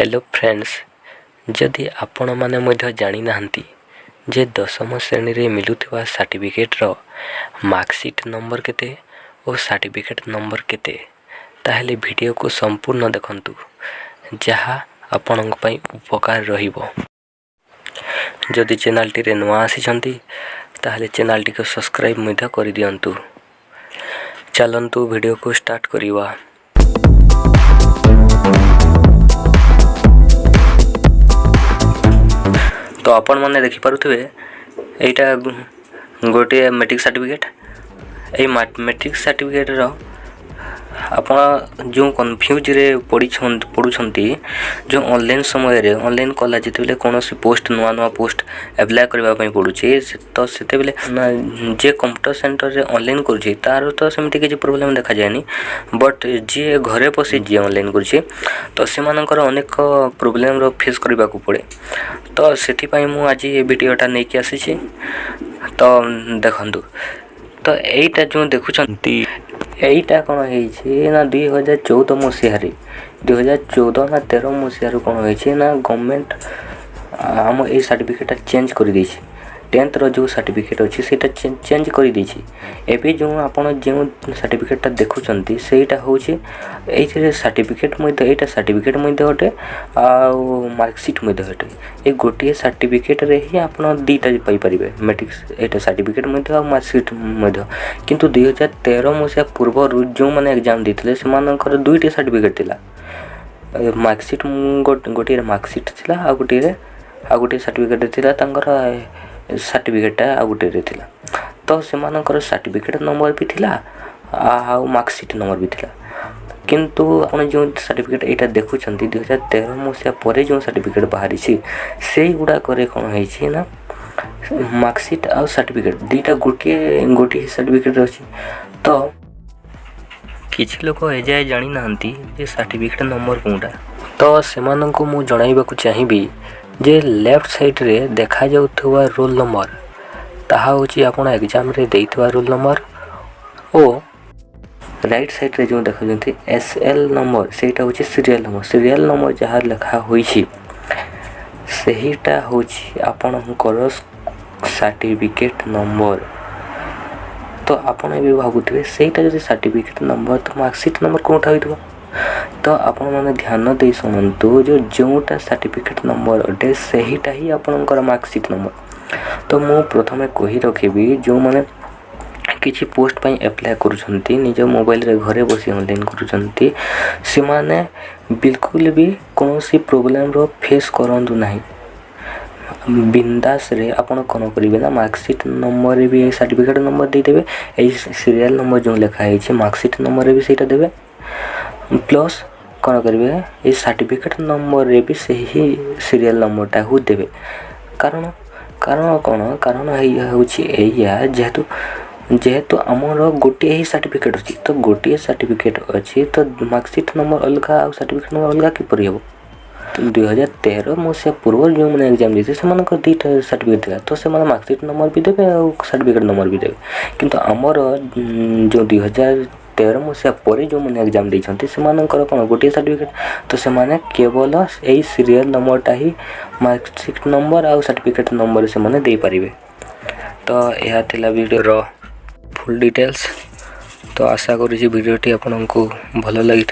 Hello friends, जदि आपण माने मध्य जानी नाहंती जे दशम श्रेणी रे मिलुथिबा सर्टिफिकेट रो मार्कशीट नंबर केते और सर्टिफिकेट नंबर केते ताहेले वीडियो को संपूर्ण देखंतु जहा आपनक पई उपकार रहिबो। जदि चैनल टी रे नुआ आसीचंती ताहेले चैनल टी को सब्सक्राइब मध्य करि दियंतु। चलंतु वीडियो को स्टार्ट करिवा। तो आपण मैंने देखिपे यहीटा गोटे मैट्रिक सर्टिफिकेट। ये मैट्रिक सर्टिफिकेट रो आपण जो कन्फ्यूज रे पड़ुछंती जो ऑनलाइन समय रे ऑनलाइन कला जिते कौन पोस्ट नुआ पोस्ट अप्लाई करने पड़ुचे तो से जे कंप्यूटर सेंटर रे ऑनलाइन करुचे तार तो सेमती किसी प्रोब्लेम देखा जाएनी, बट जी घरे बसी जी ऑनलाइन करुचे तो से अनेक प्रोब्लेम रो फेस करने को पड़े। तो से मु आज ये वीडियोटा नहीं कि आसी तो देखंतु। तो यहीटा जो देखुंती यहीटा कौन है 2014 मसीह 2014 ना 13 मसीह कौन है ना गवर्नमेंट आम ये सर्टिफिकेट चेंज कर दी 10th रो जो सर्टिफिकेट अच्छी से चेंज कर दी। एवं जो आपड़ जो सर्टिफिकेट देखुंत सेटा हूँ ये सर्टिफिकेट यहाँ सर्टिफिकेट गोटे मार्कशीट गोटे ये गोटे सर्टिफिकेट रे ही आप दीटा पाइपर मैट्रिक यहाँ सर्टिफिकेट मार्कशीट किंतु 2013 मसीहा पूर्व जो मैंने एग्जाम देते से दुईटी सर्टिफिकेट थिला। मार्कशीट गोटे मार्कशीट थिला आ गोटे सर्टिफिकेट थिला सर्टिफिकेटा आ गोटे थिला। तो सेमानकर सर्टिफिकेट नंबर भी थिला आ मार्कशीट नंबर भी थिला किंतु आपण जो सर्टिफिकेट यहाँ देखुंत 2013 मसीहा पर जो सर्टिफिकेट बाहरी से गुड़ा करे कौन है ना मार्कशीट आ सर्टिफिकेट दीटा गोटे सर्टिफिकेट अच्छी। तो किसी लोग एजाए जानी नाहंती जे सर्टिफिकेट नंबर कोटा तो सेमानंको मु जणाइबाकू चाहिबी जे लेफ्ट साइड रे देखा जाउथवा रोल नंबर ताहा होची आपण एग्जाम रे देइथवा रोल नंबर ओ राइट साइड रे जो देखा जंती एसएल नंबर सेटा होची सीरियल नंबर जहाँ लिखा होईची सेहीटा होची आपणकर सर्टिफिकेट नंबर। तो आपण भी भावुथे सेटा जदि सर्टिफिकेट नंबर तो मार्कशीट नंबर कोठा होइथबो। तो आपण माने ध्यान दे सुनंतु जो जोटा सर्टिफिकेट नंबर अटे सेहीटा ही आपणकर मार्कशीट नंबर। तो मु प्रथमे कहि रखिबी जो माने किछि पोस्ट पई अप्लाई करूछंती निज मोबाइल रे घरे बसी ऑनलाइन करूछंती से माने बिल्कुल भी कोनोसी प्रोब्लेम रो फेस करंदु नाही। बिंदास रे आपण कोन करिवे ना मार्कशीट नंबर रे भी सर्टिफिकेट नंबर दे देबे ए सीरियल नंबर जो लिखा है मार्कशीट नंबर रे भी सेटा देबे प्लस कौन करेंगे ये सर्टिफिकेट नंबर रे भी से ही सीरियल नंबरटा हूँ देवे। कारण कौन कारण है जेहेतु जेहेतु आमर गोटे ही सर्टिफिकेट अच्छी तो गोटे सर्टिफिकेट अच्छी तो मार्कशीट नंबर अलग आ सर्टिफिकेट नंबर अलग किपर हम। तो 2013 मसीहा पूर्व जो मैंने एग्जाम देते से दीटा सर्टिफिकेट था तो से मार्कशीट नंबर भी देवे और सर्टिफिकेट नंबर भी देवे किंतु आमर जो 2013 मसीहा पर जो मैंने एग्जाम देते से कौन गोटे सर्टिफिकेट तो से केवल यही सीरियल नंबरटा ही मार्कशीट नंबर आ सर्टिफिकेट नंबर से माने दे पारिबे। तो यह थिला वीडियो रो फुल डिटेल्स। तो आशा करूँ वीडियोटी आपको भल लगी।